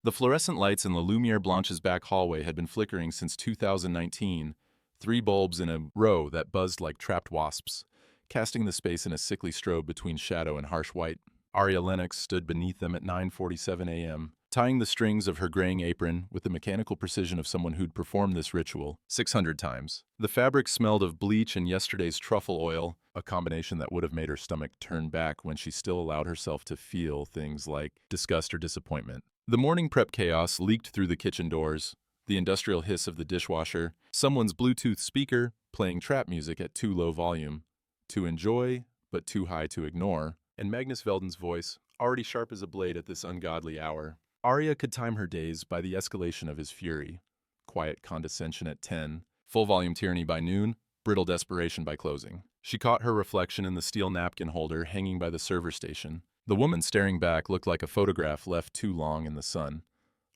The fluorescent lights in the Lumiere Blanche's back hallway had been flickering since 2019, 3 bulbs in a row that buzzed like trapped wasps, casting the space in a sickly strobe between shadow and harsh white. Aria Lennox stood beneath them at 9:47 a.m., tying the strings of her graying apron with the mechanical precision of someone who'd performed this ritual 600 times. The fabric smelled of bleach and yesterday's truffle oil, a combination that would have made her stomach turn back when she still allowed herself to feel things like disgust or disappointment. The morning prep chaos leaked through the kitchen doors, the industrial hiss of the dishwasher, someone's Bluetooth speaker playing trap music at too low volume, to enjoy but too high to ignore, and Magnus Velden's voice, already sharp as a blade at this ungodly hour. Arya could time her days by the escalation of his fury. Quiet condescension at 10, full-volume tyranny by noon, brittle desperation by closing. She caught her reflection in the steel napkin holder hanging by the server station. The woman staring back looked like a photograph left too long in the sun.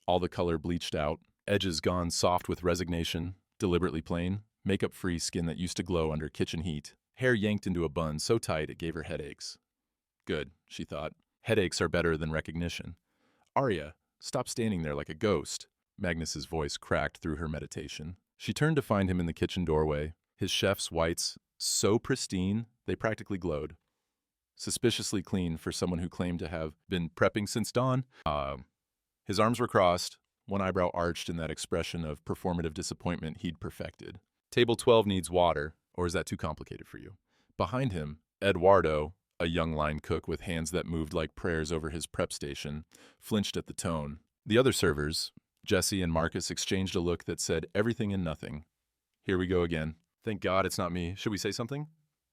All the color bleached out, edges gone soft with resignation, deliberately plain, makeup-free skin that used to glow under kitchen heat, hair yanked into a bun so tight it gave her headaches. Good, she thought. Headaches are better than recognition. Arya, stop standing there like a ghost. Magnus's voice cracked through her meditation. She turned to find him in the kitchen doorway, his chef's whites so pristine they practically glowed. Suspiciously clean for someone who claimed to have been prepping since dawn. His arms were crossed, one eyebrow arched in that expression of performative disappointment he'd perfected. Table 12 needs water, or is that too complicated for you? Behind him, Eduardo, a young line cook with hands that moved like prayers over his prep station, flinched at the tone. The other servers, Jesse and Marcus, exchanged a look that said everything and nothing. Here we go again. Thank God it's not me. Should we say something?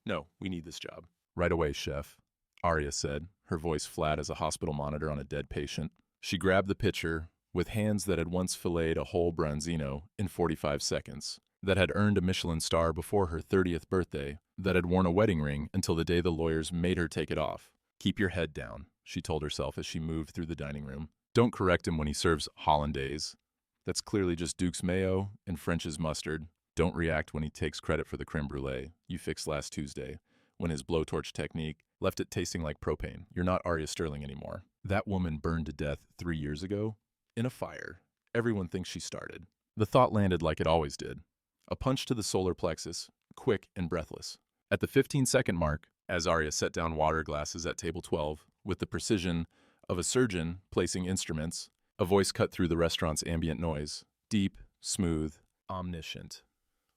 No, we need this job. Right away, chef, Arya said, her voice flat as a hospital monitor on a dead patient. She grabbed the pitcher with hands that had once filleted a whole branzino in 45 seconds, that had earned a Michelin star before her 30th birthday, that had worn a wedding ring until the day the lawyers made her take it off. Keep your head down, she told herself as she moved through the dining room. Don't correct him when he serves hollandaise. That's clearly just Duke's mayo and French's mustard. Don't react when he takes credit for the creme brulee you fixed last Tuesday, when his blowtorch technique left it tasting like propane. You're not Arya Sterling anymore. That woman burned to death 3 years ago in a fire. Everyone thinks she started. The thought landed like it always did. A punch to the solar plexus, quick and breathless. At the 15-second mark, as Arya set down water glasses at table 12, with the precision of a surgeon placing instruments, a voice cut through the restaurant's ambient noise. Deep, smooth, omniscient.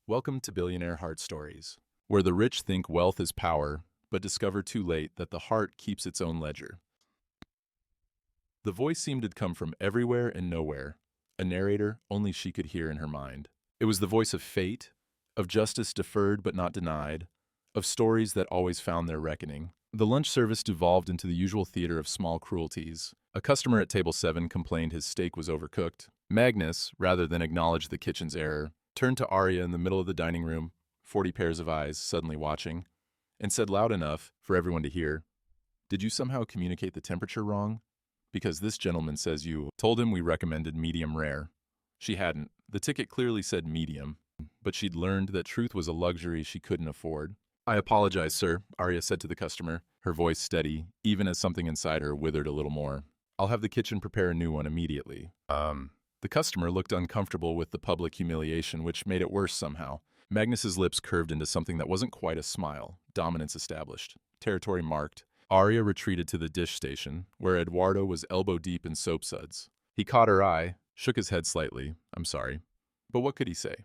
Welcome to Billionaire Heart Stories, where the rich think wealth is power, but discover too late that the heart keeps its own ledger. The voice seemed to come from everywhere and nowhere, a narrator only she could hear in her mind. It was the voice of fate, of justice deferred but not denied, of stories that always found their reckoning. The lunch service devolved into the usual theater of small cruelties. A customer at table 7 complained his steak was overcooked. Magnus, rather than acknowledge the kitchen's error, turned to Arya in the middle of the dining room, 40 pairs of eyes suddenly watching, and said loud enough for everyone to hear, "Did you somehow communicate the temperature wrong? Because this gentleman says you told him we recommended medium rare." She hadn't. The ticket clearly said medium, but she'd learned that truth was a luxury she couldn't afford. "I apologize, sir," Arya said to the customer, her voice steady, even as something inside her withered a little more. "I'll have the kitchen prepare a new one immediately." The customer looked uncomfortable with the public humiliation, which made it worse somehow. Magnus's lips curved into something that wasn't quite a smile. Dominance established. Territory marked. Arya retreated to the dish station, where Eduardo was elbow-deep in soap suds. He caught her eye, shook his head slightly. "I'm sorry." But what could he say?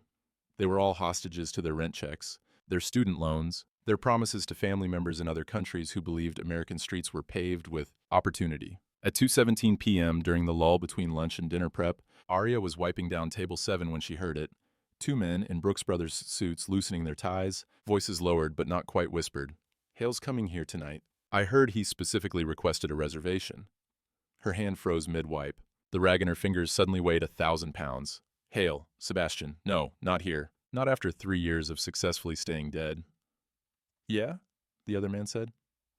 They were all hostages to their rent checks, their student loans, their promises to family members in other countries who believed American streets were paved with opportunity. At 2:17 p.m., during the lull between lunch and dinner prep, Arya was wiping down table 7 when she heard it. 2 men in Brooks Brothers suits loosening their ties, voices lowered but not quite whispered. "Hale's coming here tonight. I heard he specifically requested a reservation." Her hand froze mid-wipe. The rag in her fingers suddenly weighed 1,000 pounds. "Hale, Sebastian, no, not here. Not after 3 years of successfully staying dead." "Yeah?" the other man said.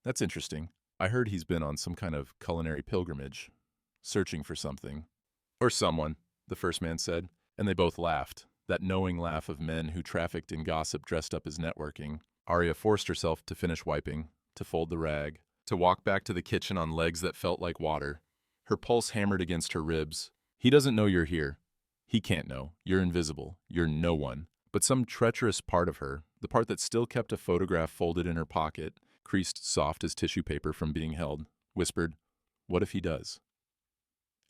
"That's interesting. I heard he's been on some kind of culinary pilgrimage, searching for something." "Or someone," the first man said, and they both laughed, that knowing laugh of men who trafficked in gossip dressed up as networking. Arya forced herself to finish wiping, to fold the rag, to walk back to the kitchen on legs that felt like water. Her pulse hammered against her ribs. He doesn't know you're here. He can't know. You're invisible. You're no one. But some treacherous part of her, the part that still kept a photograph folded in her pocket, creased soft as tissue paper from being held, whispered, "What if he does?"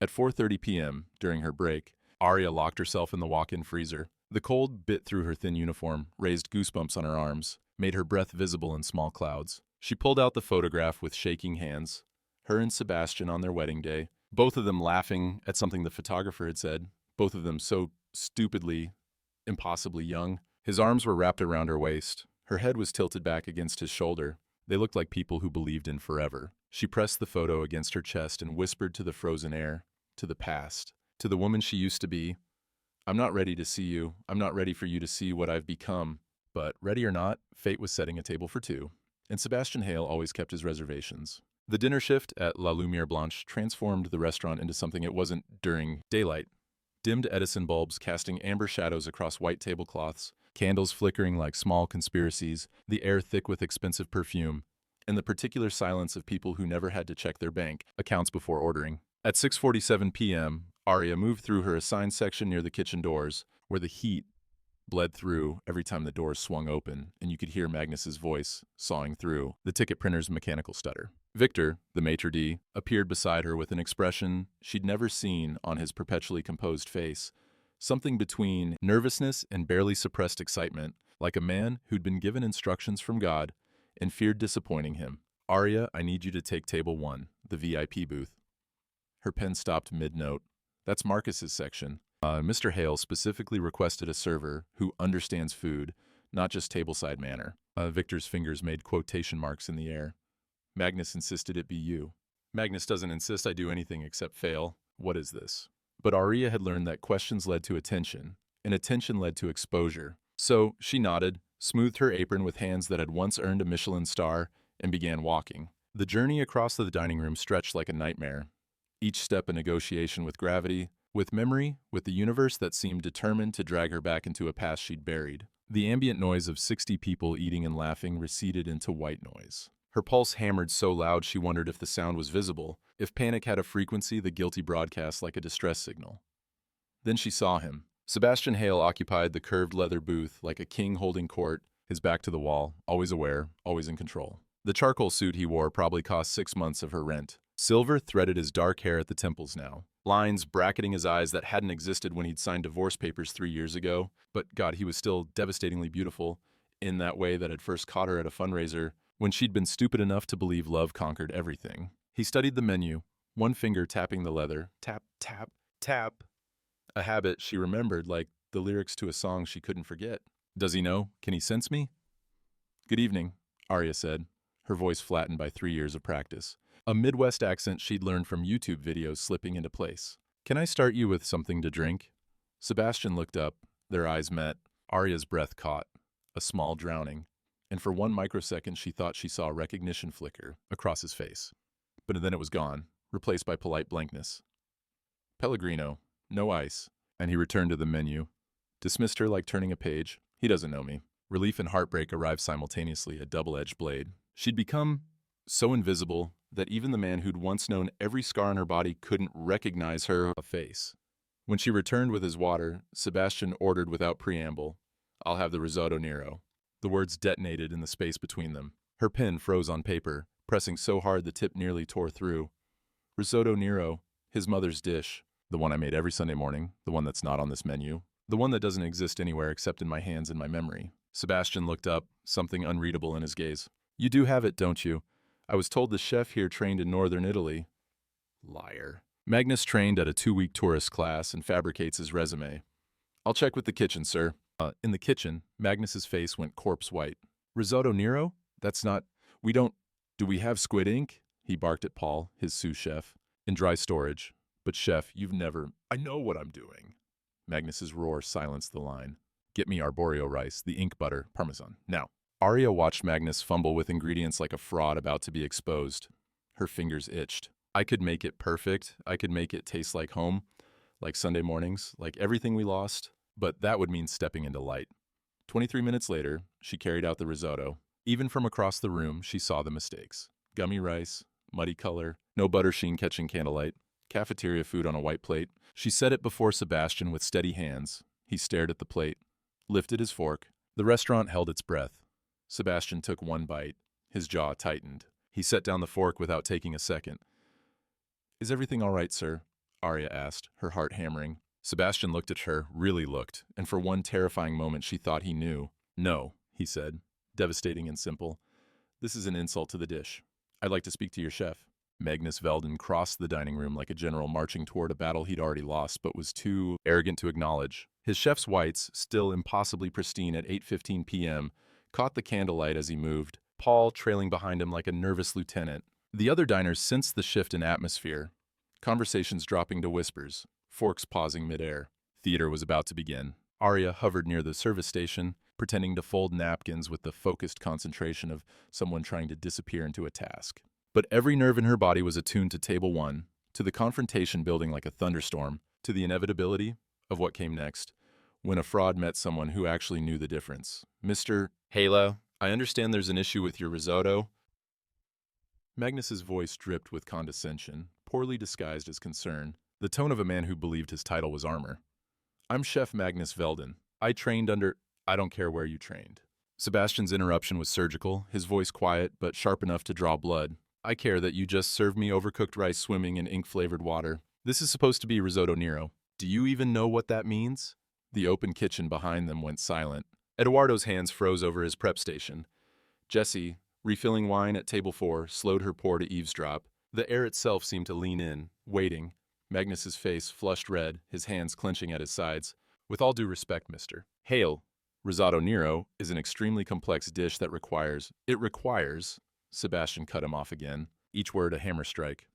At 4:30 p.m., during her break, Arya locked herself in the walk-in freezer. The cold bit through her thin uniform, raised goosebumps on her arms, made her breath visible in small clouds. She pulled out the photograph with shaking hands, her and Sebastian on their wedding day, both of them laughing at something the photographer had said, both of them so stupidly, impossibly young. His arms were wrapped around her waist. Her head was tilted back against his shoulder. They looked like people who believed in forever. She pressed the photo against her chest and whispered to the frozen air, to the past, to the woman she used to be, "I'm not ready to see you. I'm not ready for you to see what I've become." But ready or not, fate was setting a table for two, and Sebastian Hale always kept his reservations. The dinner shift at La Lumière Blanche transformed the restaurant into something it wasn't during daylight. Dimmed Edison bulbs casting amber shadows across white tablecloths, candles flickering like small conspiracies, the air thick with expensive perfume, and the particular silence of people who never had to check their bank accounts before ordering. At 6:47 p.m., Arya moved through her assigned section near the kitchen doors, where the heat bled through every time the doors swung open, and you could hear Magnus's voice sawing through the ticket printer's mechanical stutter. Victor, the maitre d', appeared beside her with an expression she'd never seen on his perpetually composed face, something between nervousness and barely suppressed excitement, like a man who'd been given instructions from God and feared disappointing him. "Arya, I need you to take table 1, the VIP booth." Her pen stopped mid-note. "That's Marcus's section. Mr. Hale specifically requested a server who understands food, not just tableside manner." Victor's fingers made quotation marks in the air. "Magnus insisted it be you." "Magnus doesn't insist I do anything except fail. What is this?" But Arya had learned that questions led to attention, and attention led to exposure. So she nodded, smoothed her apron with hands that had once earned a Michelin star, and began walking. The journey across the dining room stretched like a nightmare, each step a negotiation with gravity, with memory, with the universe that seemed determined to drag her back into a past she'd buried. The ambient noise of 60 people eating and laughing receded into white noise. Her pulse hammered so loud she wondered if the sound was visible, if panic had a frequency the guilty broadcast like a distress signal. Then she saw him. Sebastian Hale occupied the curved leather booth like a king holding court, his back to the wall, always aware, always in control. The charcoal suit he wore probably cost 6 months of her rent. Silver threaded his dark hair at the temples now, lines bracketing his eyes that hadn't existed when he'd signed divorce papers 3 years ago. But God, he was still devastatingly beautiful in that way that had first caught her at a fundraiser when she'd been stupid enough to believe love conquered everything. He studied the menu, one finger tapping the leather. Tap, tap, tap. A habit she remembered like the lyrics to a song she couldn't forget. "Does he know? Can he sense me?" "Good evening," Arya said, her voice flattened by 3 years of practice, a Midwest accent she'd learned from YouTube videos slipping into place. "Can I start you with something to drink?" Sebastian looked up. Their eyes met. Arya's breath caught, a small drowning, and for 1 microsecond she thought she saw recognition flicker across his face. But then it was gone, replaced by polite blankness. "Pellegrino, no ice," and he returned to the menu. Dismissed her like turning a page. He doesn't know me. Relief and heartbreak arrived simultaneously, a double-edged blade. She'd become so invisible that even the man who'd once known every scar on her body couldn't recognize her face. When she returned with his water, Sebastian ordered without preamble, "I'll have the risotto Nero." The words detonated in the space between them. Her pen froze on paper, pressing so hard the tip nearly tore through. Risotto Nero, his mother's dish, the one I made every Sunday morning, the one that's not on this menu, the one that doesn't exist anywhere except in my hands and my memory. Sebastian looked up, something unreadable in his gaze. "You do have it, don't you? I was told the chef here trained in northern Italy." Liar. Magnus trained at a 2-week tourist class and fabricates his resume. "I'll check with the kitchen, sir." In the kitchen, Magnus's face went corpse white. "Risotto Nero? That's not... Do we have squid ink?" He barked at Paul, his sous chef. "In dry storage. But chef, you've never..." "I know what I'm doing." Magnus's roar silenced the line. "Get me arborio rice, the ink butter, parmesan, now." Arya watched Magnus fumble with ingredients like a fraud about to be exposed. Her fingers itched. "I could make it perfect. I could make it taste like home, like Sunday mornings, like everything we lost. But that would mean stepping into light." 23 minutes later, she carried out the risotto. Even from across the room, she saw the mistakes. Gummy rice, muddy color, no butter sheen catching candlelight. cafeteria food on a white plate. She set it before Sebastian with steady hands. He stared at the plate, lifted his fork. The restaurant held its breath. Sebastian took one bite. His jaw tightened. He set down the fork without taking a second. "Is everything all right, sir?" Arya asked, her heart hammering. Sebastian looked at her, really looked, and for one terrifying moment she thought he knew. "No," he said, devastating and simple. "This is an insult to the dish. I'd like to speak to your chef." Magnus Velden crossed the dining room like a general marching toward a battle he'd already lost but was too arrogant to acknowledge. His chef's whites, still impossibly pristine at 8:15 p.m., caught the candlelight as he moved, Paul trailing behind him like a nervous lieutenant. The other diners sensed the shift in atmosphere, conversations dropping to whispers, forks pausing midair. Theater was about to begin. Arya hovered near the service station, pretending to fold napkins with the focused concentration of someone trying to disappear into a task. But every nerve in her body was attuned to table one, to the confrontation building like a thunderstorm, to the inevitability of what came next, when a fraud met someone who actually knew the difference. "Mr. Halo, I understand there's an issue with your risotto." Magnus's voice dripped with condescension, poorly disguised as concern, the tone of a man who believed his title was armor. "I'm Chef Magnus Velden. I trained under—" "I don't care where you trained." Sebastian's interruption was surgical, his voice quiet but sharp enough to draw blood. "I care that you just served me overcooked rice swimming in ink-flavored water. This is supposed to be risotto nero. Do you even know what that means?" The open kitchen behind them went silent. Eduardo's hands froze over his prep station. Jessie, refilling wine at table 4, slowed her pour to eavesdrop. The air itself seemed to lean in, waiting. Magnus's face flushed red, his hands clenching at his sides. "With all due respect, Mr. Hale, risotto nero is an extremely complex dish that requires— It requires— Sebastian cut him off again, each word a hammer strike.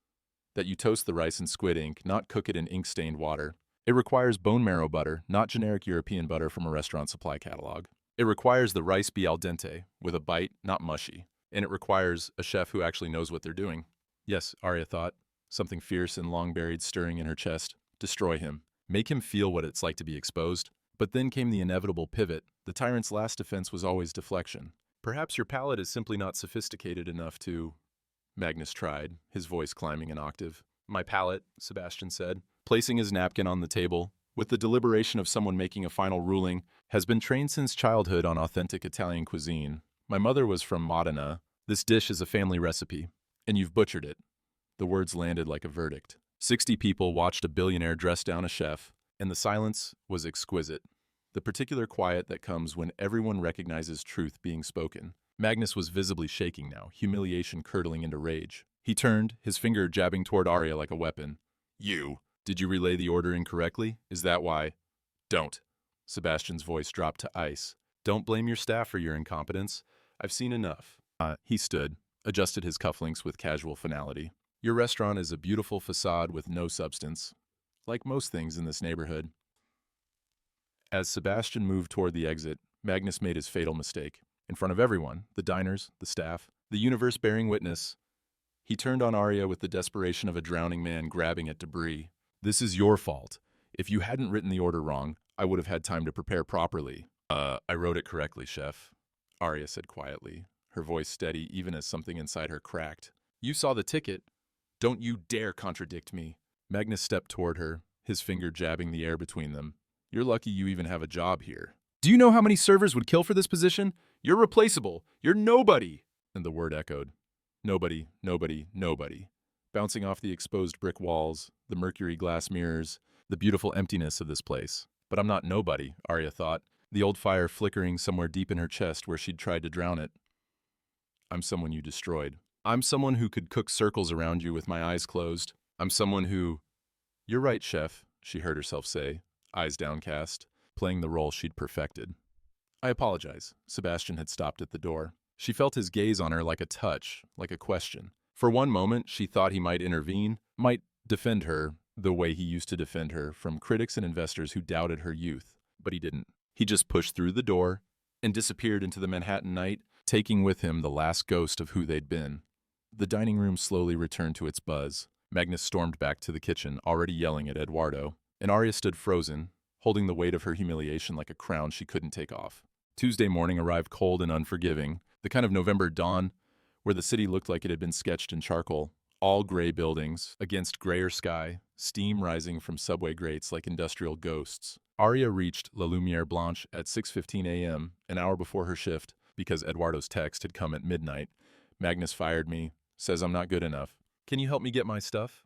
"That you toast the rice in squid ink, not cook it in ink-stained water. It requires bone marrow butter, not generic European butter from a restaurant supply catalog. It requires the rice be al dente, with a bite, not mushy. And it requires a chef who actually knows what they're doing." Yes, Arya thought, something fierce and long-buried stirring in her chest. Destroy him. Make him feel what it's like to be exposed. But then came the inevitable pivot. The tyrant's last defense was always deflection. "Perhaps your palate is simply not sophisticated enough to—" Magnus tried, his voice climbing an octave. "My palate," Sebastian said, placing his napkin on the table, with the deliberation of someone making a final ruling, "has been trained since childhood on authentic Italian cuisine. My mother was from Modena. This dish is a family recipe, and you've butchered it." The words landed like a verdict. 60 people watched a billionaire dress down a chef, and the silence was exquisite. The particular quiet that comes when everyone recognizes truth being spoken. Magnus was visibly shaking now, humiliation curdling into rage. He turned, his finger jabbing toward Arya like a weapon. "You! Did you relay the order incorrectly? Is that why?" "Don't." Sebastian's voice dropped to ice. "Don't blame your staff for your incompetence. I've seen enough." He stood, adjusted his cufflinks with casual finality. "Your restaurant is a beautiful facade with no substance, like most things in this neighborhood." As Sebastian moved toward the exit, Magnus made his fatal mistake. In front of everyone, the diners, the staff, the universe bearing witness, he turned on Arya with the desperation of a drowning man grabbing at debris. "This is your fault. If you hadn't written the order wrong, I would have had time to prepare properly." I wrote it correctly, chef," Arya said quietly, her voice steady even as something inside her cracked. "You saw the ticket. Don't you dare contradict me." Magnus stepped toward her, his finger jabbing the air between them. "You're lucky you even have a job here. Do you know how many servers would kill for this position? You're replaceable. You're nobody." And the word echoed. Nobody, nobody, nobody. Bouncing off the exposed brick walls, the mercury glass mirrors, the beautiful emptiness of this place. But I'm not nobody, Arya thought, the old fire flickering somewhere deep in her chest where she'd tried to drown it. "I'm someone you destroyed. I'm someone who could cook circles around you with my eyes closed. I'm someone who—" "You're right, chef," she heard herself say, eyes downcast, playing the role she'd perfected. "I apologize." Sebastian had stopped at the door. She felt his gaze on her like a touch, like a question. For one moment, she thought he might intervene, might defend her the way he used to defend her from critics and investors who doubted her youth. But he didn't. He just pushed through the door and disappeared into the Manhattan night, taking with him the last ghost of who they'd been. The dining room slowly returned to its buzz. Magnus stormed back to the kitchen, already yelling at Eduardo, and Arya stood frozen, holding the weight of her humiliation like a crown she couldn't take off. Tuesday morning arrived cold and unforgiving, the kind of November dawn where the city looked like it had been sketched in charcoal. All gray buildings, against grayer sky, steam rising from subway grates like industrial ghosts. Aria reached La Lumière Blanche at 6:15 a.m., an hour before her shift, because Eduardo's text had come at midnight. Magnus fired me, says I'm not good enough. Can you help me get my stuff?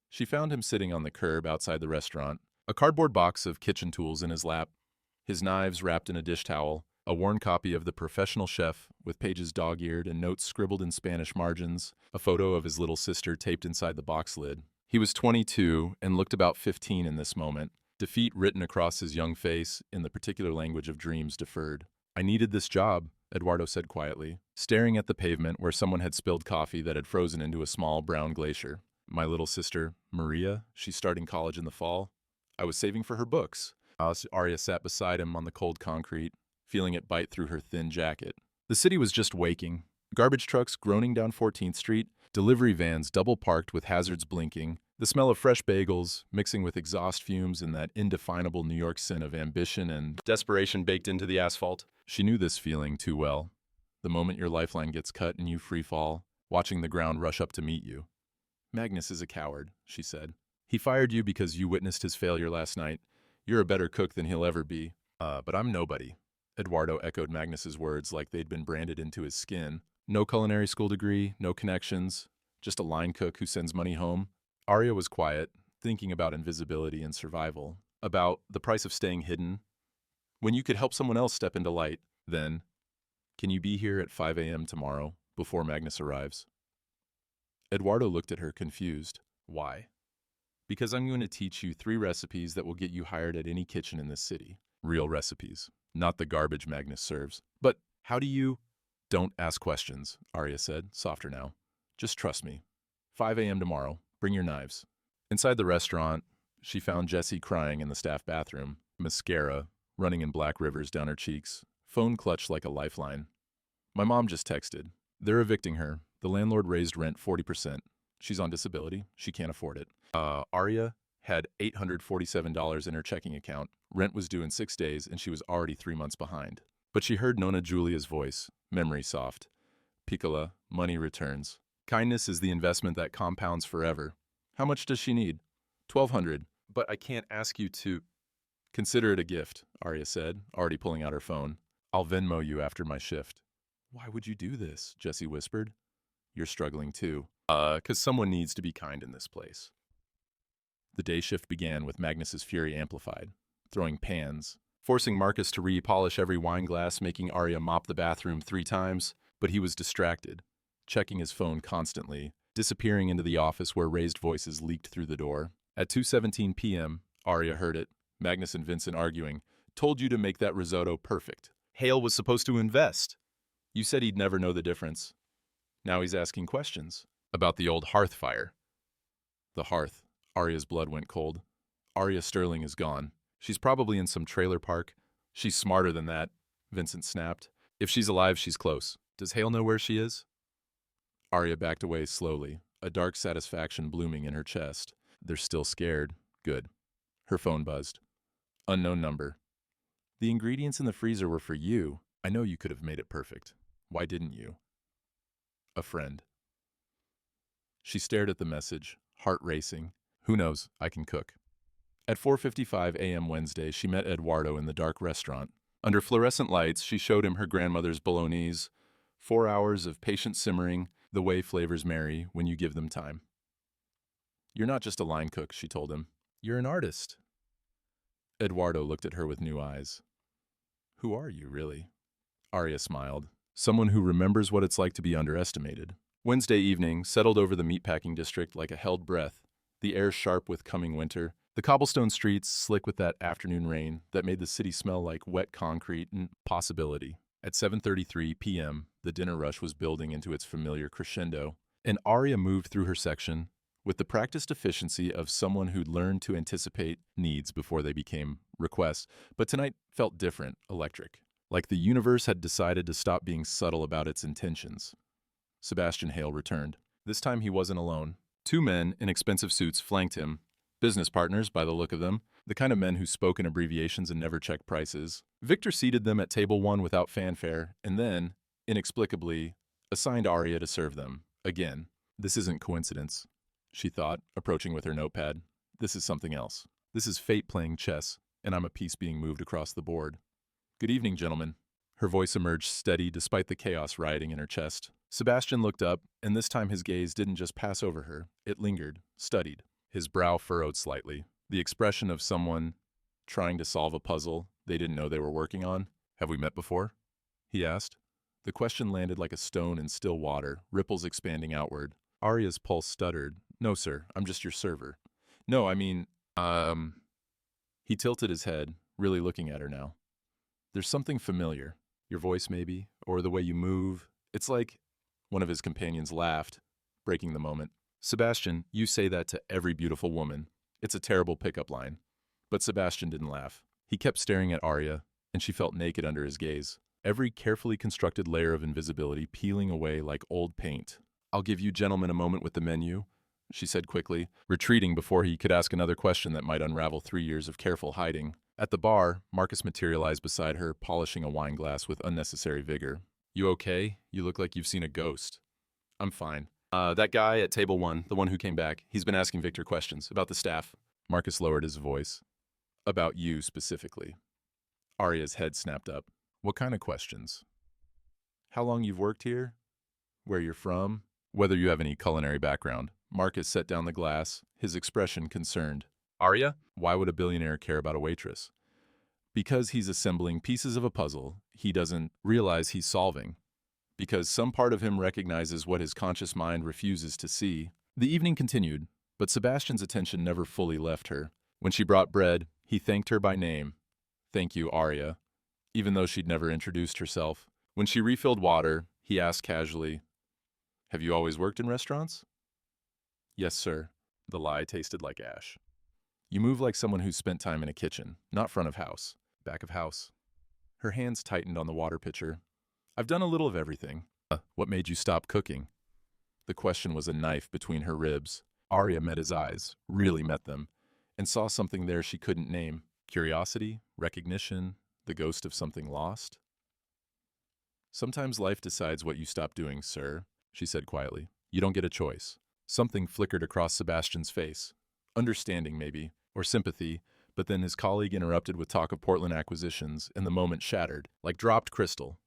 She found him sitting on the curb outside the restaurant, a cardboard box of kitchen tools in his lap, his knives wrapped in a dish towel, a worn copy of The Professional Chef with pages dog-eared and notes scribbled in Spanish margins, a photo of his little sister taped inside the box lid. He was 22 and looked about 15 in this moment, defeat written across his young face in the particular language of dreams deferred. I needed this job, Eduardo said quietly, staring at the pavement where someone had spilled coffee that had frozen into a small brown glacier. My little sister, Maria, she's starting college in the fall. I was saving for her books. Aria sat beside him on the cold concrete, feeling it bite through her thin jacket. The city was just waking. Garbage trucks groaning down 14th Street, delivery vans double-parked with hazards blinking, the smell of fresh bagels mixing with exhaust fumes and that indefinable New York scent of ambition and desperation baked into the asphalt. She knew this feeling too well. The moment your lifeline gets cut and you free fall, watching the ground rush up to meet you. Magnus is a coward, she said. He fired you because you witnessed his failure last night. You're a better cook than he'll ever be. But I'm nobody. Eduardo echoed Magnus's words like they'd been branded into his skin. No culinary school degree, no connections, just a line cook who sends money home. Aria was quiet, thinking about invisibility and survival, about the price of staying hidden. When you could help someone else step into light, then, can you be here at 5 a.m. tomorrow, before Magnus arrives? Eduardo looked at her confused. Why? Because I'm going to teach you 3 recipes that will get you hired at any kitchen in this city. Real recipes, not the garbage Magnus serves. But how do you... Don't ask questions, Aria said, softer now. Just trust me. 5 a.m. tomorrow. Bring your knives. Inside the restaurant, she found Jessie crying in the staff bathroom, mascara running in black rivers down her cheeks, phone clutched like a lifeline. My mom just texted. They're evicting her. The landlord raised rent 40%. She's on disability. She can't afford it. Aria had $847 in her checking account. Rent was due in 6 days, and she was already 3 months behind. But she heard Nonna Julia's voice, memory soft. Piccola, money returns. Kindness is the investment that compounds forever. How much does she need? $1,200. But I can't ask you to... Consider it a gift, Aria said, already pulling out her phone. I'll Venmo you after my shift. Why would you do this? Jessie whispered. You're struggling too. 'Cause someone needs to be kind in this place. The day shift began with Magnus's fury amplified, throwing pans, forcing Marcus to re-polish every wine glass, making Aria mop the bathroom 3 times, but he was distracted, checking his phone constantly, disappearing into the office where raised voices leaked through the door. At 2:17 p.m., Aria heard it, Magnus and Vincent arguing. Told you to make that risotto perfect. Hale was supposed to invest. You said he'd never know the difference. Now he's asking questions about the old hearth fire. The hearth. Aria's blood went cold. Aria Sterling is gone. She's probably in some trailer park. She's smarter than that, Vincent snapped. If she's alive, she's close. Does Hale know where she is? Aria backed away slowly, a dark satisfaction blooming in her chest. They're still scared. Good. Her phone buzzed. Unknown number. The ingredients in the freezer were for you. I know you could have made it perfect. Why didn't you? A friend. She stared at the message, heart racing. Who knows? I can cook. At 4:55 a.m. Wednesday, she met Eduardo in the dark restaurant. Under fluorescent lights, she showed him her grandmother's bolognese. 4 hours of patient simmering, the way flavors marry when you give them time. You're not just a line cook, she told him. You're an artist. Eduardo looked at her with new eyes. Who are you, really? Aria smiled. Someone who remembers what it's like to be underestimated. Wednesday evening settled over the meatpacking district like a held breath, the air sharp with coming winter, the cobblestone streets slick with that afternoon rain that made the city smell like wet concrete and possibility. At 7:33 p.m., the dinner rush was building into its familiar crescendo, and Aria moved through her section with the practiced efficiency of someone who'd learned to anticipate needs before they became requests, but tonight felt different, electric, like the universe had decided to stop being subtle about its intentions. Sebastian Hale returned. This time he wasn't alone. 2 men in expensive suits flanked him, business partners by the look of them, the kind of men who spoke in abbreviations and never checked prices. Victor seated them at table 1 without fanfare, and then, inexplicably, assigned Aria to serve them, again. This isn't coincidence, she thought, approaching with her notepad. This is something else. This is fate playing chess, and I'm a piece being moved across the board. Good evening, gentlemen. Her voice emerged steady despite the chaos rioting in her chest. Sebastian looked up, and this time his gaze didn't just pass over her. It lingered, studied. His brow furrowed slightly, the expression of someone trying to solve a puzzle they didn't know they were working on. Have we met before? He asked. The question landed like a stone in still water, ripples expanding outward. Arya's pulse stuttered. No, sir, I'm just your server. No, I mean, He tilted his head, really looking at her now. There's something familiar. Your voice, maybe, or the way you move. It's like... One of his companions laughed, breaking the moment. Sebastian, you say that to every beautiful woman. It's a terrible pickup line. But Sebastian didn't laugh. He kept staring at Arya, and she felt naked under his gaze. Every carefully constructed layer of invisibility peeling away like old paint. I'll give you gentlemen a moment with the menu, she said quickly, retreating before he could ask another question that might unravel 3 years of careful hiding. At the bar, Marcus materialized beside her, polishing a wine glass with unnecessary vigor. You okay? You look like you've seen a ghost. I'm fine. That guy at table 1, the one who came back, he's been asking Victor questions about the staff. Marcus lowered his voice. About you specifically. Arya's head snapped up. What kind of questions? How long you've worked here? Where you're from? Whether you have any culinary background. Marcus set down the glass, his expression concerned. Arya? Why would a billionaire care about a waitress? Because he's assembling pieces of a puzzle he doesn't realize he's solving. Because some part of him recognizes what his conscious mind refuses to see. The evening continued, but Sebastian's attention never fully left her. When she brought bread, he thanked her by name. Thank you, Arya. Even though she'd never introduced herself. When she refilled water, he asked casually, Have you always worked in restaurants? Yes, sir. The lie tasted like ash. You move like someone who's spent time in a kitchen, not front of house. Back of house. Her hands tightened on the water pitcher. I've done a little of everything. What made you stop cooking? The question was a knife between her ribs. Arya met his eyes, really met them, and saw something there she couldn't name. Curiosity, recognition, the ghost of something lost. Sometimes life decides what you stop doing, sir, she said quietly. You don't get a choice. Something flickered across Sebastian's face. Understanding, maybe, or sympathy, but then his colleague interrupted with talk of Portland acquisitions, and the moment shattered, like dropped crystal.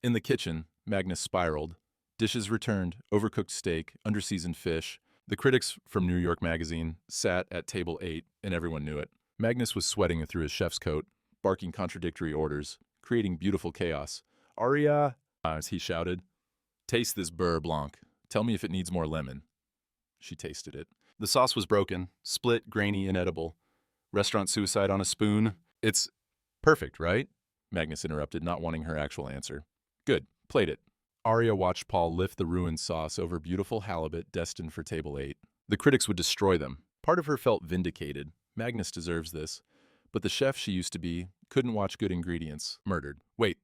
In the kitchen, Magnus spiraled. Dishes returned, overcooked steak, underseasoned fish. The critics from New York Magazine sat at table 8, and everyone knew it. Magnus was sweating through his chef's coat, barking contradictory orders, creating beautiful chaos. Arya, as he shouted, taste this beurre blanc. Tell me if it needs more lemon. She tasted it. The sauce was broken, split, grainy, inedible. Restaurant suicide on a spoon. It's perfect, right? Magnus interrupted, not wanting her actual answer. Good, plate it. Arya watched Paul lift the ruined sauce over beautiful halibut destined for table 8. The critics would destroy them. Part of her felt vindicated. Magnus deserves this. But the chef she used to be couldn't watch good ingredients. Murdered. Wait,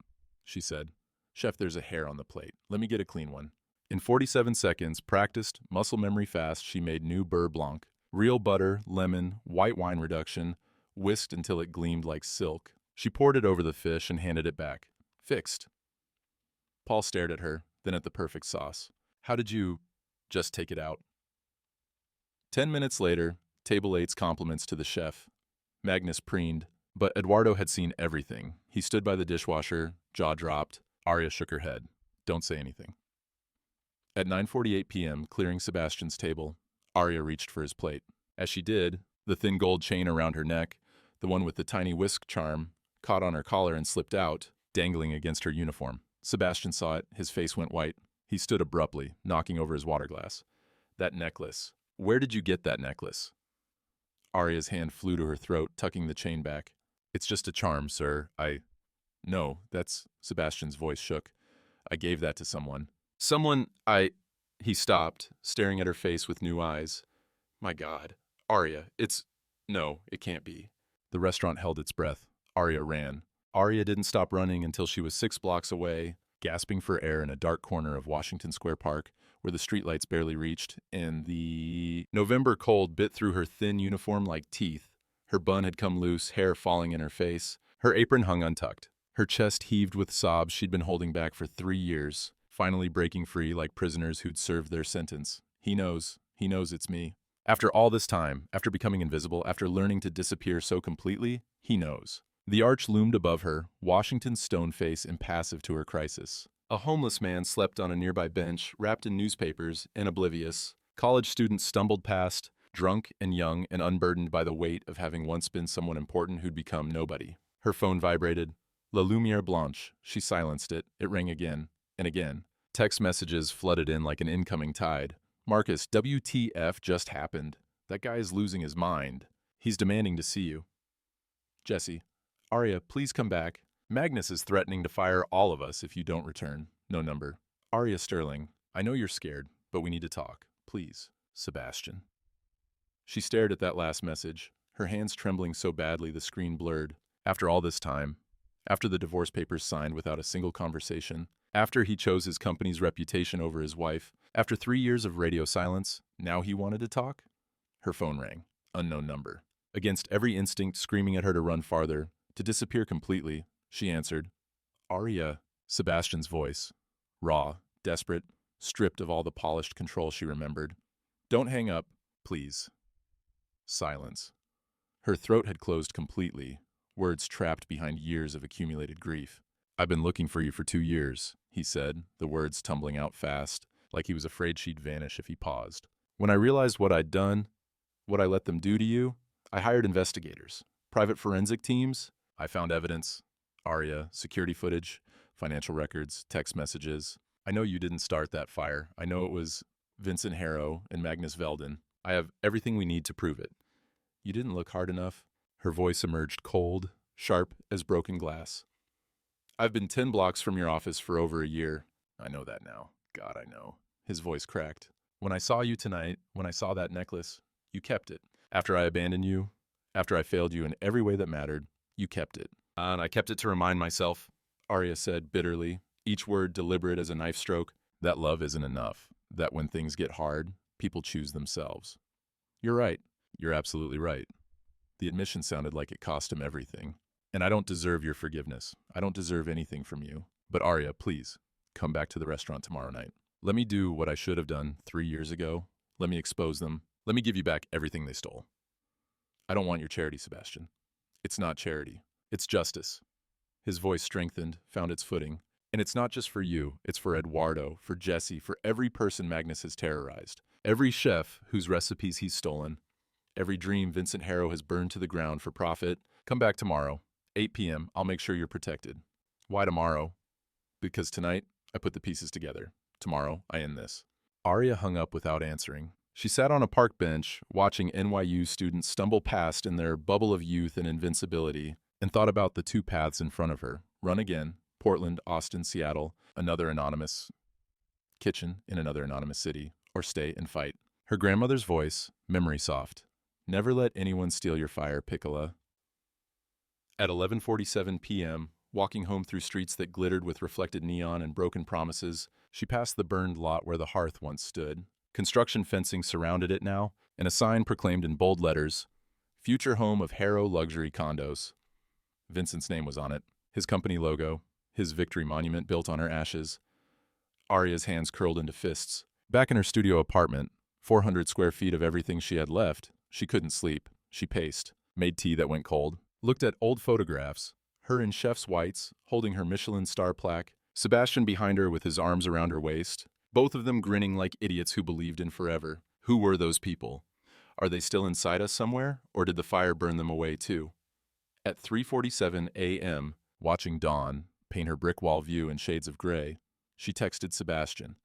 she said. Chef, there's a hair on the plate. Let me get a clean one. In 47 seconds, practiced, muscle memory fast, she made new beurre blanc. Real butter, lemon, white wine reduction, whisked until it gleamed like silk. She poured it over the fish and handed it back. Fixed. Paul stared at her, then at the perfect sauce. How did you just take it out? 10 minutes later, table 8's compliments to the chef. Magnus preened, but Eduardo had seen everything. He stood by the dishwasher, jaw dropped. Arya shook her head. Don't say anything. At 9:48 p.m., clearing Sebastian's table, Arya reached for his plate. As she did, the thin gold chain around her neck, the one with the tiny whisk charm, caught on her collar and slipped out, dangling against her uniform. Sebastian saw it. His face went white. He stood abruptly, knocking over his water glass. That necklace. Where did you get that necklace? Arya's hand flew to her throat, tucking the chain back. It's just a charm, sir. No, that's... Sebastian's voice shook. I gave that to someone. He stopped, staring at her face with new eyes. My God. Arya, No, it can't be. The restaurant held its breath. Arya ran. Arya didn't stop running until she was 6 blocks away, gasping for air in a dark corner of Washington Square Park, where the streetlights barely reached, and the November cold bit through her thin uniform like teeth. Her bun had come loose, hair falling in her face. Her apron hung untucked. Her chest heaved with sobs she'd been holding back for 3 years, finally breaking free like prisoners who'd served their sentence. He knows. He knows it's me. After all this time, after becoming invisible, after learning to disappear so completely, he knows. The arch loomed above her, Washington's stone face impassive to her crisis. A homeless man slept on a nearby bench, wrapped in newspapers and oblivious. College students stumbled past, drunk and young and unburdened by the weight of having once been someone important who'd become nobody. Her phone vibrated. La Lumière Blanche. She silenced it. It rang again and again. Text messages flooded in like an incoming tide. Marcus, WTF just happened. That guy is losing his mind. He's demanding to see you. Jesse. Arya, please come back. Magnus is threatening to fire all of us if you don't return. No number. Arya Sterling. I know you're scared, but we need to talk. Please. Sebastian. She stared at that last message, her hands trembling so badly the screen blurred. After all this time, after the divorce papers signed without a single conversation, after he chose his company's reputation over his wife, after 3 years of radio silence, now he wanted to talk? Her phone rang. Unknown number. Against every instinct screaming at her to run farther, to disappear completely, she answered. Arya. Sebastian's voice. Raw, desperate, stripped of all the polished control she remembered. Don't hang up, please. Silence. Her throat had closed completely, words trapped behind years of accumulated grief. I've been looking for you for 2 years, he said, the words tumbling out fast, like he was afraid she'd vanish if he paused. When I realized what I'd done, what I let them do to you, I hired investigators, private forensic teams. I found evidence, Arya, security footage, financial records, text messages. I know you didn't start that fire. I know it was Vincent Harrow and Magnus Veldin. I have everything we need to prove it. You didn't look hard enough. Her voice emerged cold, sharp as broken glass. I've been 10 blocks from your office for over a year. I know that now. God, I know. His voice cracked. When I saw you tonight, when I saw that necklace, you kept it. After I abandoned you, after I failed you in every way that mattered, you kept it. And I kept it to remind myself, Arya said bitterly, each word deliberate as a knife stroke, that love isn't enough, that when things get hard, people choose themselves. You're right. You're absolutely right. The admission sounded like it cost him everything. And I don't deserve your forgiveness. I don't deserve anything from you. But Arya, please, come back to the restaurant tomorrow night. Let me do what I should have done 3 years ago. Let me expose them. Let me give you back everything they stole. I don't want your charity, Sebastian. It's not charity. It's justice. His voice strengthened, found its footing. And it's not just for you. It's for Eduardo, for Jesse, for every person Magnus has terrorized. Every chef whose recipes he's stolen. Every dream Vincent Harrow has burned to the ground for profit. Come back tomorrow, 8 p.m. I'll make sure you're protected. Why tomorrow? Because tonight, I put the pieces together. Tomorrow, I end this. Arya hung up without answering. She sat on a park bench, watching NYU students stumble past in their bubble of youth and invincibility, and thought about the 2 paths in front of her. Run again, Portland, Austin, Seattle, another anonymous kitchen in another anonymous city, or stay and fight. Her grandmother's voice, memory soft. Never let anyone steal your fire, Piccola. At 11:47 p.m., walking home through streets that glittered with reflected neon and broken promises, she passed the burned lot where the hearth once stood. Construction fencing surrounded it now, and a sign proclaimed in bold letters, Future Home of Harrow Luxury Condos. Vincent's name was on it, his company logo, his victory monument built on her ashes. Arya's hands curled into fists. Back in her studio apartment, 400 square feet of everything she had left, she couldn't sleep. She paced, made tea that went cold, looked at old photographs, her in chef's whites, holding her Michelin star plaque, Sebastian behind her with his arms around her waist, both of them grinning like idiots who believed in forever. Who were those people? Are they still inside us somewhere, or did the fire burn them away too? At 3:47 a.m., watching dawn paint her brick wall view in shades of gray, she texted Sebastian,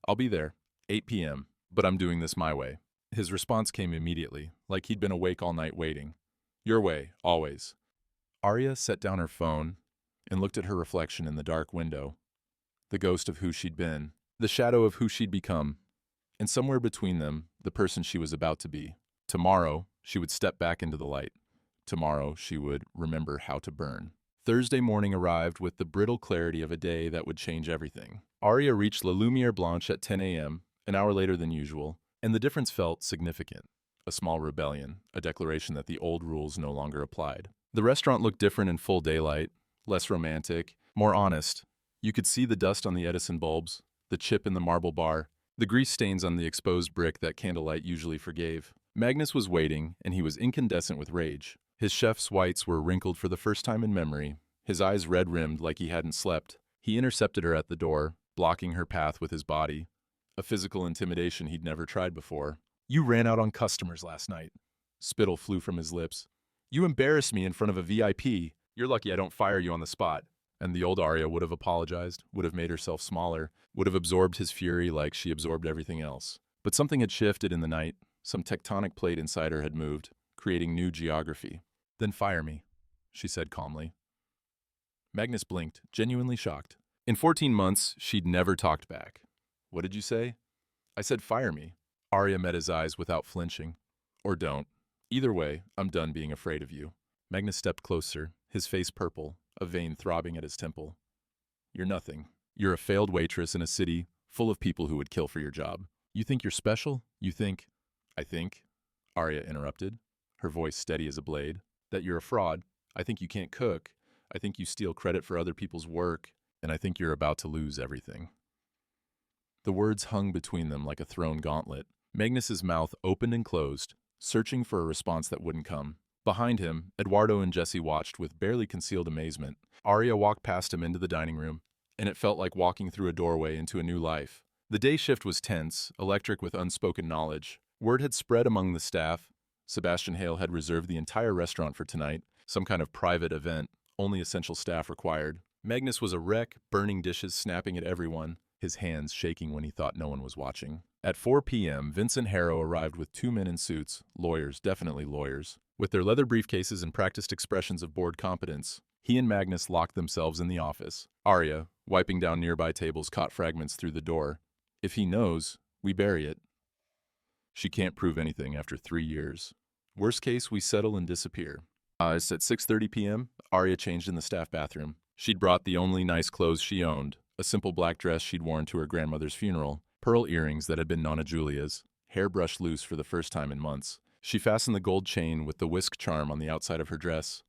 I'll be there, 8 p.m., but I'm doing this my way. His response came immediately, like he'd been awake all night waiting. Your way, always. Arya set down her phone and looked at her reflection in the dark window. The ghost of who she'd been, the shadow of who she'd become, and somewhere between them, the person she was about to be. Tomorrow, she would step back into the light. Tomorrow, she would remember how to burn. Thursday morning arrived with the brittle clarity of a day that would change everything. Arya reached La Lumière Blanche at 10 a.m., an hour later than usual, and the difference felt significant. A small rebellion, a declaration that the old rules no longer applied. The restaurant looked different in full daylight, less romantic, more honest. You could see the dust on the Edison bulbs, the chip in the marble bar, the grease stains on the exposed brick that candlelight usually forgave. Magnus was waiting, and he was incandescent with rage. His chef's whites were wrinkled for the first time in memory, his eyes red-rimmed like he hadn't slept. He intercepted her at the door, blocking her path with his body, a physical intimidation he'd never tried before. "You ran out on customers last night." Spittle flew from his lips. "You embarrassed me in front of a VIP. You're lucky I don't fire you on the spot." And the old Arya would have apologized, would have made herself smaller, would have absorbed his fury like she absorbed everything else. But something had shifted in the night. Some tectonic plate inside her had moved, creating new geography. "Then fire me," she said calmly. Magnus blinked, genuinely shocked. In 14 months, she'd never talked back. "What did you say?" "I said fire me." Arya met his eyes without flinching. "Or don't. Either way, I'm done being afraid of you." Magnus stepped closer, his face purple, a vein throbbing at his temple. "You're nothing. You're a failed waitress in a city full of people who would kill for your job. You think you're special? You think—" "I think," Arya interrupted, her voice steady as a blade, "that you're a fraud. I think you can't cook. I think you steal credit for other people's work. And I think you're about to lose everything." The words hung between them like a thrown gauntlet. Magnus's mouth opened and closed, searching for a response that wouldn't come. Behind him, Eduardo and Jesse watched with barely concealed amazement. Arya walked past him into the dining room, and it felt like walking through a doorway into a new life. The day shift was tense, electric with unspoken knowledge. Word had spread among the staff. Sebastian Hale had reserved the entire restaurant for tonight, some kind of private event, only essential staff required. Magnus was a wreck, burning dishes, snapping at everyone, his hands shaking when he thought no one was watching. At 4 p.m., Vincent Harrow arrived with 2 men in suits, lawyers, definitely lawyers. With their leather briefcases and practiced expressions of board competence, he and Magnus locked themselves in the office. Arya, wiping down nearby tables, caught fragments through the door. "If he knows, we bury it. She can't prove anything after 3 years. Worst case, we settle and disappear." It's at 6:30 p.m., Arya changed in the staff bathroom. She'd brought the only nice clothes she owned, a simple black dress she'd worn to her grandmother's funeral, pearl earrings that had been Nonna Julia's, hair brushed loose for the first time in months. She fastened the gold chain with the whisk charm on the outside of her dress.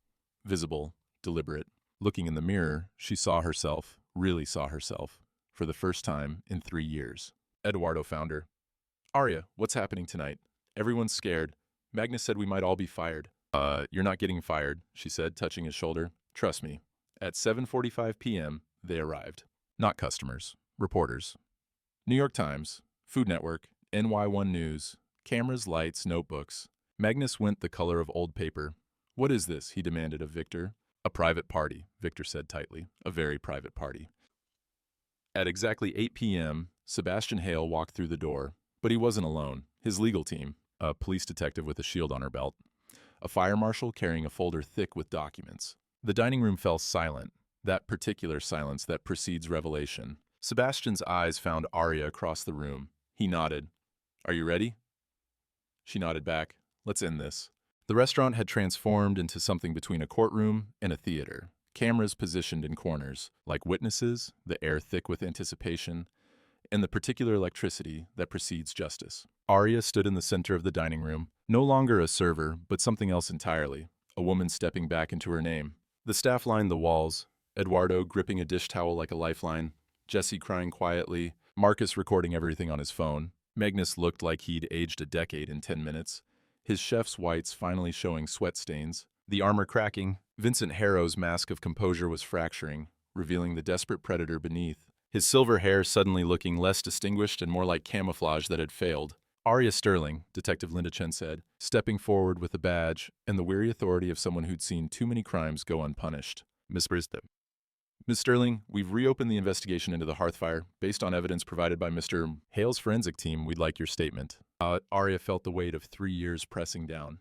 Visible, deliberate. Looking in the mirror, she saw herself, really saw herself, for the first time in 3 years. Eduardo found her. "Arya, what's happening tonight? Everyone's scared. Magnus said we might all be fired." You're not getting fired," she said, touching his shoulder. "Trust me." At 7:45 p.m., they arrived. Not customers, reporters. New York Times, Food Network, NY1 News, cameras, lights, notebooks. Magnus went the color of old paper. "What is this?" he demanded of Victor. "A private party," Victor said tightly. "A very private party." At exactly 8 p.m., Sebastian Hale walked through the door. But he wasn't alone. His legal team, a police detective with a shield on her belt, a fire marshal carrying a folder thick with documents. The dining room fell silent, that particular silence that precedes revelation. Sebastian's eyes found Arya across the room. He nodded. "Are you ready?" She nodded back. "Let's end this." The restaurant had transformed into something between a courtroom and a theater. Cameras positioned in corners, like witnesses, the air thick with anticipation, and the particular electricity that precedes justice. Arya stood in the center of the dining room, no longer a server, but something else entirely, a woman stepping back into her name. The staff lined the walls, Eduardo gripping a dish towel like a lifeline, Jesse crying quietly, Marcus recording everything on his phone. Magnus looked like he'd aged a decade in 10 minutes, his chef's whites finally showing sweat stains, the armor cracking. Vincent Harrow's mask of composure was fracturing, revealing the desperate predator beneath, his silver hair suddenly looking less distinguished and more like camouflage that had failed. "Arya Sterling," Detective Linda Chen said, stepping forward with a badge and the weary authority of someone who'd seen too many crimes go unpunished. "Miss Brisbane." "Miss Sterling, we've reopened the investigation into the hearth fire. Based on evidence provided by Mr. Hale's forensic team, we'd like your statement." Arya felt the weight of 3 years pressing down.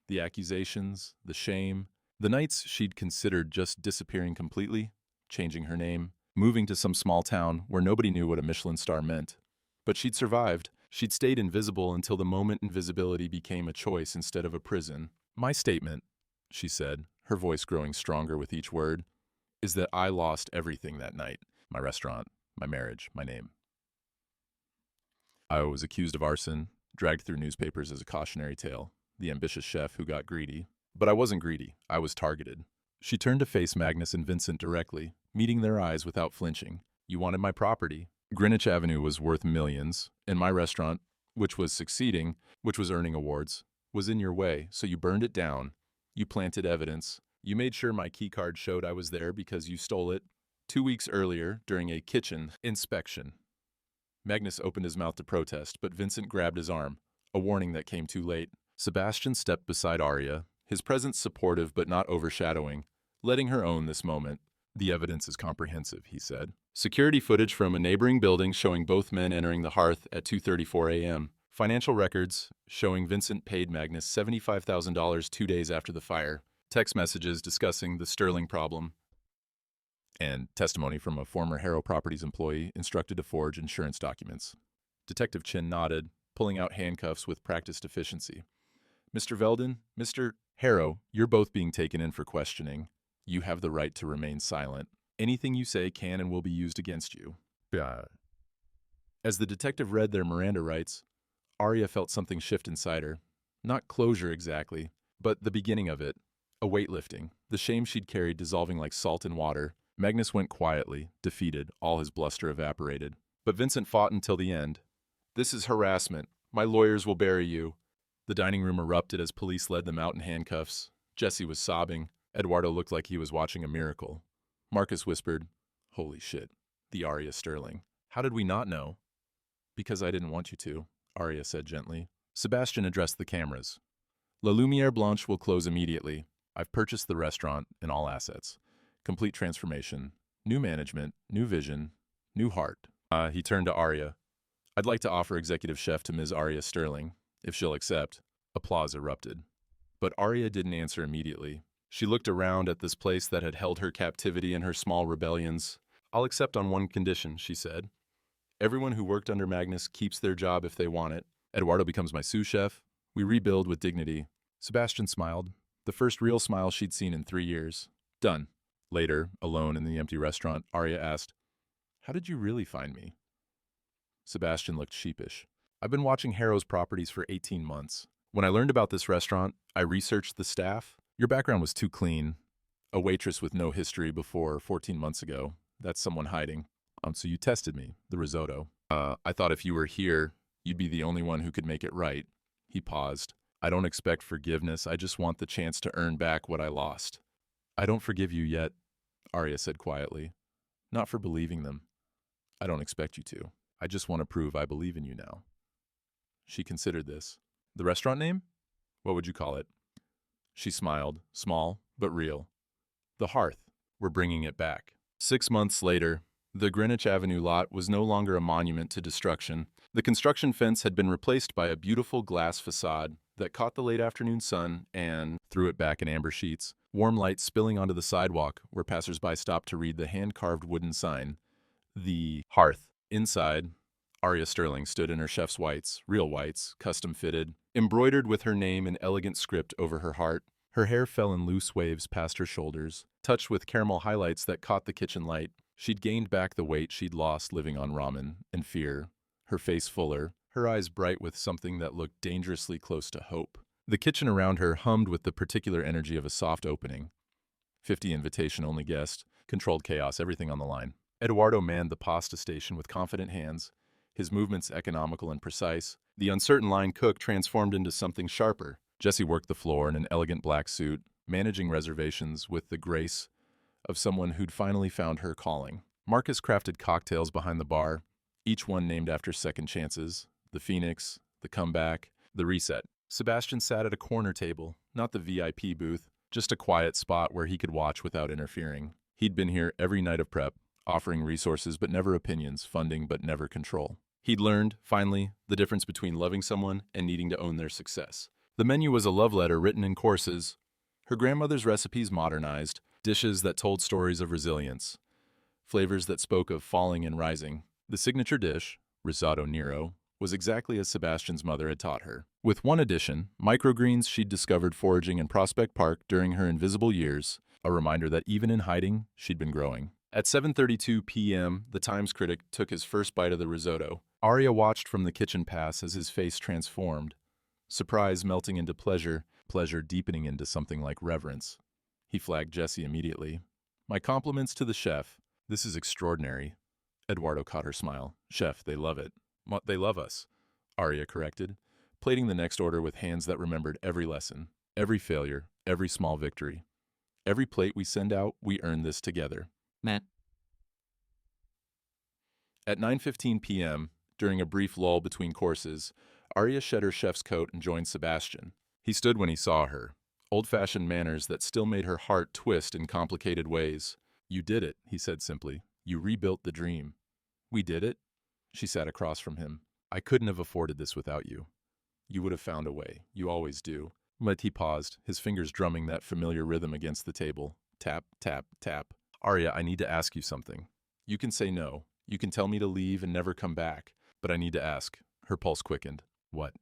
The accusations, the shame, the nights she'd considered just disappearing completely, changing her name, moving to some small town where nobody knew what a Michelin star meant. But she'd survived. She'd stayed invisible until the moment invisibility became a choice instead of a prison. "My statement," she said, her voice growing stronger with each word, "is that I lost everything that night. My restaurant, my marriage, my name. I was accused of arson, dragged through newspapers as a cautionary tale, the ambitious chef who got greedy. But I wasn't greedy. I was targeted." She turned to face Magnus and Vincent directly, meeting their eyes without flinching. "You wanted my property. Greenwich Avenue was worth millions, and my restaurant, which was succeeding, which was earning awards, was in your way, so you burned it down. You planted evidence. You made sure my keycard showed I was there because you stole it 2 weeks earlier during a kitchen inspection. Magnus opened his mouth to protest, but Vincent grabbed his arm, a warning that came too late. Sebastian stepped beside Arya, his presence supportive but not overshadowing, letting her own this moment. The evidence is comprehensive, he said. Security footage from a neighboring building showing both men entering the hearth at 2:34 a.m. Financial records showing Vincent paid Magnus $75,000 2 days after the fire. Text messages discussing the Sterling problem. And testimony from a former Harrow Properties employee instructed to forge insurance documents. Detective Chin nodded, pulling out handcuffs with practiced efficiency. Mr. Veldon, Mr. Harrow, you're both being taken in for questioning. You have the right to remain silent. Anything you say can and will be used against you. As the detective read their Miranda rights, Arya felt something shift inside her. Not closure exactly, but the beginning of it. A weight lifting, the shame she'd carried dissolving like salt in water. Magnus went quietly, defeated, all his bluster evaporated. But Vincent fought until the end. This is harassment. My lawyers will bury you. The dining room erupted as police led them out in handcuffs. Jesse was sobbing. Eduardo looked like he was watching a miracle. Marcus whispered, "Holy shit, the Arya Sterling. How did we not know?" "Because I didn't want you to," Arya said gently. Sebastian addressed the cameras. La Lumiere Blanche will close immediately. I've purchased the restaurant and all assets. Complete transformation. New management, new vision, new heart. He turned to Arya. I'd like to offer executive chef to Ms. Arya Sterling, if she'll accept. Applause erupted. But Arya didn't answer immediately. She looked around at this place that had held her captivity and her small rebellions. I'll accept on one condition, she said. Everyone who worked under Magnus keeps their job if they want it. Eduardo becomes my sous chef. We rebuild with dignity. Sebastian smiled, the first real smile she'd seen in 3 years. Done. Later, alone in the empty restaurant, Arya asked, "How did you really find me?" Sebastian looked sheepish. I've been watching Harrow's properties for 18 months. When I learned about this restaurant, I researched the staff. Your background was too clean. A waitress with no history before 14 months ago. That's someone hiding. So you tested me, the risotto. I thought if you were here, you'd be the only one who could make it right. He paused. I don't expect forgiveness. I just want the chance to earn back what I lost. I don't forgive you yet, Arya said quietly. Not for believing them. I don't expect you to. I just want to prove I believe in you now. She considered this. The restaurant name? What would you call it? She smiled, small but real. The Hearth. We're bringing it back. 6 months later, the Greenwich Avenue lot was no longer a monument to destruction. The construction fence had been replaced by a beautiful glass facade that caught the late afternoon sun and threw it back in amber sheets, warm light spilling onto the sidewalk where passersby stopped to read the hand-carved wooden sign. The Hearth. Inside, Arya Sterling stood in her chef's whites, real whites, custom-fitted, embroidered with her name in elegant script over her heart. Her hair fell in loose waves past her shoulders, touched with caramel highlights that caught the kitchen light. She'd gained back the weight she'd lost living on ramen and fear, her face fuller, her eyes bright with something that looked dangerously close to hope. The kitchen around her hummed with the particular energy of a soft opening. 50 invitation-only guests, controlled chaos, everything on the line. Eduardo manned the pasta station with confident hands, his movements economical and precise. The uncertain line cook transformed into something sharper. Jesse worked the floor in an elegant black suit, managing reservations with the grace of someone who'd finally found her calling. Marcus crafted cocktails behind the bar, each one named after second chances, the Phoenix, the comeback, the reset. Sebastian sat at a corner table, not the VIP booth, just a quiet spot where he could watch without interfering. He'd been here every night of prep, offering resources but never opinions, funding but never control. He'd learned, finally, the difference between loving someone and needing to own their success. The menu was a love letter written in courses, her grandmother's recipes modernized, dishes that told stories of resilience, flavors that spoke of falling and rising. The signature dish, risotto Nero, was exactly as Sebastian's mother had taught her. With one addition, microgreens she'd discovered foraging in Prospect Park during her invisible years, a reminder that even in hiding, she'd been growing. At 7:32 p.m., the Times critic took his first bite of the risotto. Arya watched from the kitchen pass as his face transformed, surprise melting into pleasure, pleasure deepening into something like reverence. He flagged Jesse immediately. My compliments to the chef. This is extraordinary. Eduardo caught her smile. Chef, they love it. They love us, Arya corrected, plating the next order with hands that remembered every lesson, every failure, every small victory. Every plate we send out, we earn this together. Matt. At 9:15 p.m., during a brief lull between courses, Arya shed her chef's coat and joined Sebastian. He stood when he saw her, old-fashioned manners that still made her heart twist in complicated ways. You did it, he said simply. You rebuilt the dream. We did it? She sat across from him. I couldn't have afforded this without you. You would have found a way. You always do. But he paused, his fingers drumming that familiar rhythm against the table. Tap, tap, tap. Arya, I need to ask you something. You can say no. You can tell me to leave and never come back. But I need to ask. Her pulse quickened. What?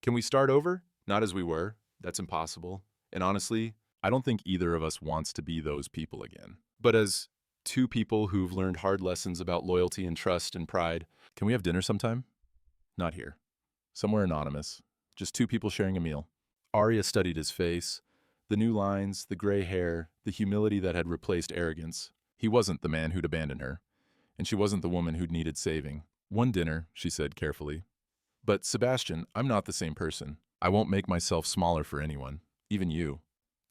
Can we start over? Not as we were. That's impossible. And honestly, I don't think either of us wants to be those people again. But as two people who've learned hard lessons about loyalty and trust and pride, can we have dinner sometime? Not here. Somewhere anonymous. Just two people sharing a meal. Arya studied his face. The new lines, the gray hair, the humility that had replaced arrogance. He wasn't the man who'd abandoned her. And she wasn't the woman who'd needed saving. One dinner, she said carefully. But Sebastian, I'm not the same person. I won't make myself smaller for anyone. Even you.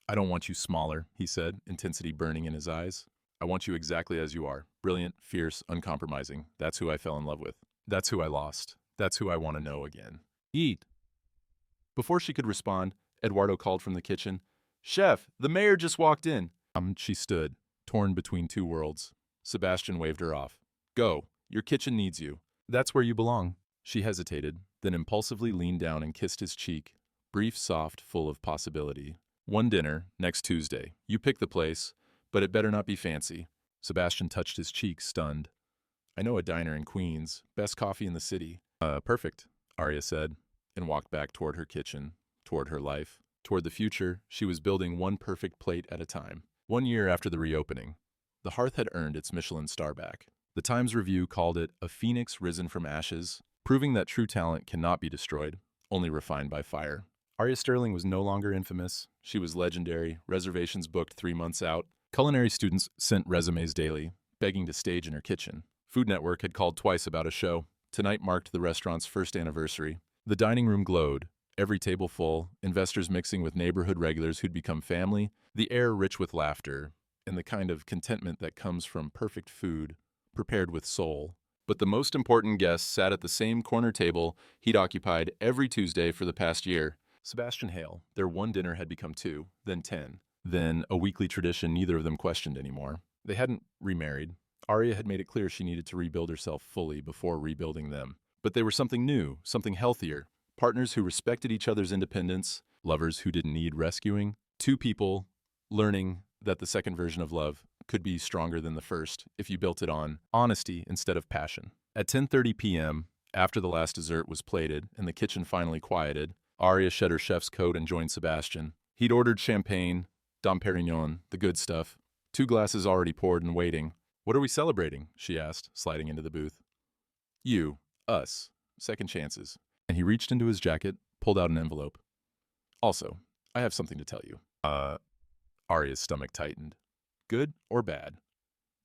I don't want you smaller, he said, intensity burning in his eyes. I want you exactly as you are. Brilliant, fierce, uncompromising. That's who I fell in love with. That's who I lost. That's who I want to know again. Eat. Before she could respond, Eduardo called from the kitchen. Chef, the mayor just walked in. She stood, torn between two worlds. Sebastian waved her off. Go. Your kitchen needs you. That's where you belong. She hesitated, then impulsively leaned down and kissed his cheek. Brief, soft, full of possibility. One dinner, next Tuesday. You pick the place, but it better not be fancy. Sebastian touched his cheek, stunned. I know a diner in Queens. Best coffee in the city. Perfect, Arya said, and walked back toward her kitchen, toward her life, toward the future she was building one perfect plate at a time. 1 year after the reopening, the hearth had earned its Michelin star back. The Times Review called it a phoenix risen from ashes, proving that true talent cannot be destroyed, only refined by fire. Arya Sterling was no longer infamous. She was legendary, reservations booked 3 months out. Culinary students sent resumes daily, begging to stage in her kitchen. Food Network had called twice about a show. Tonight marked the restaurant's first anniversary. The dining room glowed, every table full, investors mixing with neighborhood regulars who'd become family, the air rich with laughter, and the kind of contentment that comes from perfect food, prepared with soul. But the most important guest sat at the same corner table he'd occupied every Tuesday for the past year. Sebastian Hale. Their one dinner had become 2, then 10. Then a weekly tradition neither of them questioned anymore. They hadn't remarried. Arya had made it clear she needed to rebuild herself fully before rebuilding them. But they were something new, something healthier. Partners who respected each other's independence, lovers who didn't need rescuing. Two people learning that the second version of love could be stronger than the first if you built it on honesty instead of passion. At 10:30 p.m., after the last dessert was plated and the kitchen finally quieted, Arya shed her chef's coat and joined Sebastian. He'd ordered champagne, Dom Perignon, the good stuff. 2 glasses already poured and waiting. What are we celebrating? She asked, sliding into the booth. You. Us. Second chances. And he reached into his jacket, pulled out an envelope. Also, I have something to tell you. Arya's stomach tightened. Good or bad?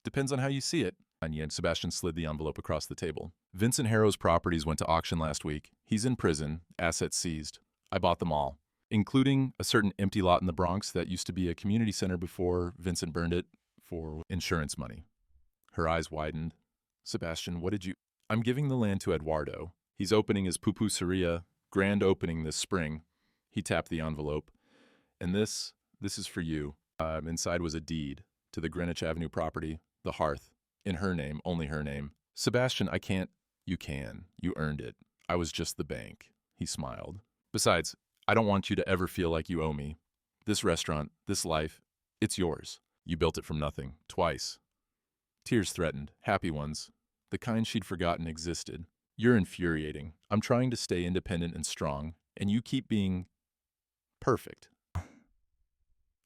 Depends on how you see it. And Sebastian slid the envelope across the table. Vincent Harrow's properties went to auction last week. He's in prison, assets seized. I bought them all, including a certain empty lot in the Bronx that used to be a community center before Vincent burned it for insurance money. Her eyes widened. Sebastian, what did you... I'm giving the land to Eduardo. He's opening his pupuseria, grand opening this spring. He tapped the envelope. And this is for you. Inside was a deed to the Greenwich Avenue property, the hearth, in her name, only her name. Sebastian, I can't. You can. You earned it. I was just the bank. He smiled. Besides, I don't want you to ever feel like you owe me. This restaurant, this life, it's yours. You built it from nothing, twice. Tears threatened, happy ones, the kind she'd forgotten existed. You're infuriating. I'm trying to stay independent and strong, and you keep being perfect.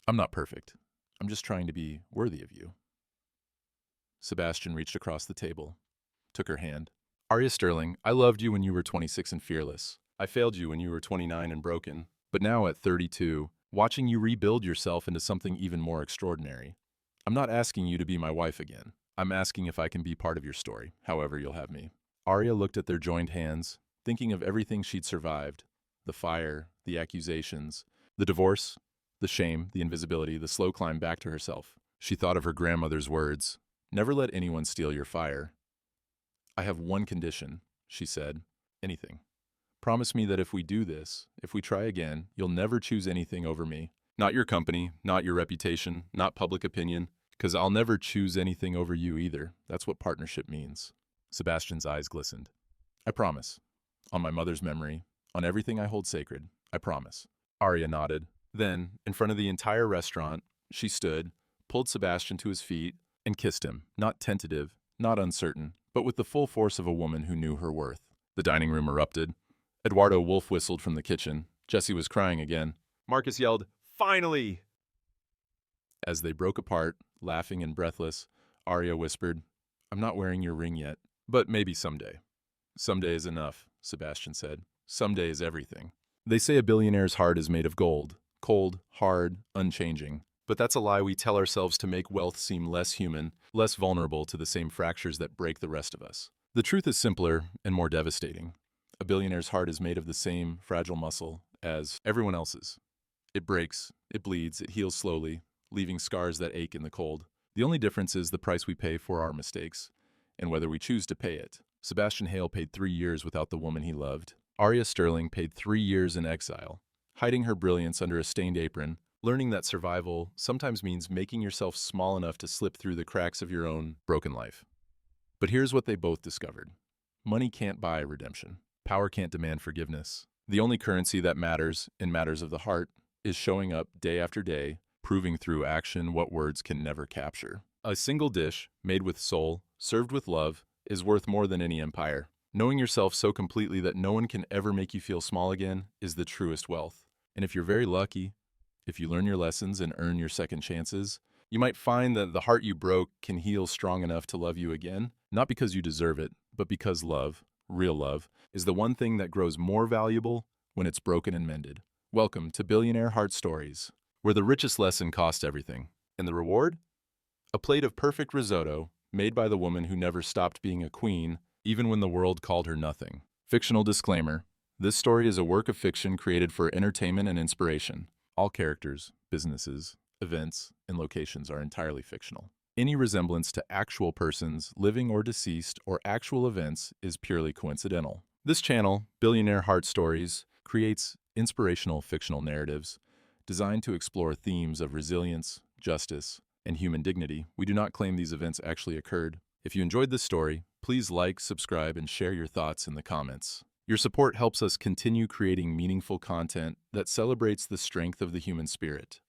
I'm not perfect. I'm just trying to be worthy of you. Sebastian reached across the table, took her hand. Arya Sterling, I loved you when you were 26 and fearless. I failed you when you were 29 and broken. But now at 32, watching you rebuild yourself into something even more extraordinary. I'm not asking you to be my wife again. I'm asking if I can be part of your story, however you'll have me. Arya looked at their joined hands, thinking of everything she'd survived. The fire, the accusations, the divorce, the shame, the invisibility, the slow climb back to herself. She thought of her grandmother's words, "Never let anyone steal your fire." "I have one condition," she said. "Anything. Promise me that if we do this, if we try again, you'll never choose anything over me. Not your company, not your reputation, not public opinion, because I'll never choose anything over you either. That's what partnership means." Sebastian's eyes glistened. "I promise. On my mother's memory, on everything I hold sacred, I promise." Arya nodded. Then, in front of the entire restaurant, she stood, pulled Sebastian to his feet, and kissed him, not tentative, not uncertain, but with the full force of a woman who knew her worth. The dining room erupted. Eduardo wolf whistled from the kitchen. Jesse was crying again. Marcus yelled, "Finally!" As they broke apart, laughing and breathless, Arya whispered, "I'm not wearing your ring yet, but maybe someday." "Someday is enough," Sebastian said. "Someday is everything." They say a billionaire's heart is made of gold, cold, hard, unchanging. But that's a lie we tell ourselves to make wealth seem less human, less vulnerable to the same fractures that break the rest of us. The truth is simpler and more devastating. A billionaire's heart is made of the same fragile muscle as everyone else's. It breaks, it bleeds, it heals slowly, leaving scars that ache in the cold. The only difference is the price we pay for our mistakes, and whether we choose to pay it. Sebastian Hale paid 3 years without the woman he loved. Arya Sterling paid 3 years in exile, hiding her brilliance under a stained apron, learning that survival sometimes means making yourself small enough to slip through the cracks of your own broken life. But here's what they both discovered. Money can't buy redemption. Power can't demand forgiveness. The only currency that matters, in matters of the heart, is showing up day after day, proving through action what words can never capture. A single dish, made with soul, served with love, is worth more than any empire. Knowing yourself so completely that no one can ever make you feel small again is the truest wealth. And if you're very lucky, if you learn your lessons and earn your second chances, you might find that the heart you broke can heal strong enough to love you again, not because you deserve it, but because love, real love, is the one thing that grows more valuable when it's broken and mended. Welcome to Billionaire Heart Stories, where the richest lesson cost everything. And the reward? A plate of perfect risotto made by the woman who never stopped being a queen, even when the world called her nothing. Fictional disclaimer. This story is a work of fiction created for entertainment and inspiration. All characters, businesses, events, and locations are entirely fictional. Any resemblance to actual persons, living or deceased, or actual events is purely coincidental. This channel, Billionaire Heart Stories, creates inspirational fictional narratives designed to explore themes of resilience, justice, and human dignity. We do not claim these events actually occurred. If you enjoyed this story, please like, subscribe, and share your thoughts in the comments. Your support helps us continue creating meaningful content that celebrates the strength of the human spirit.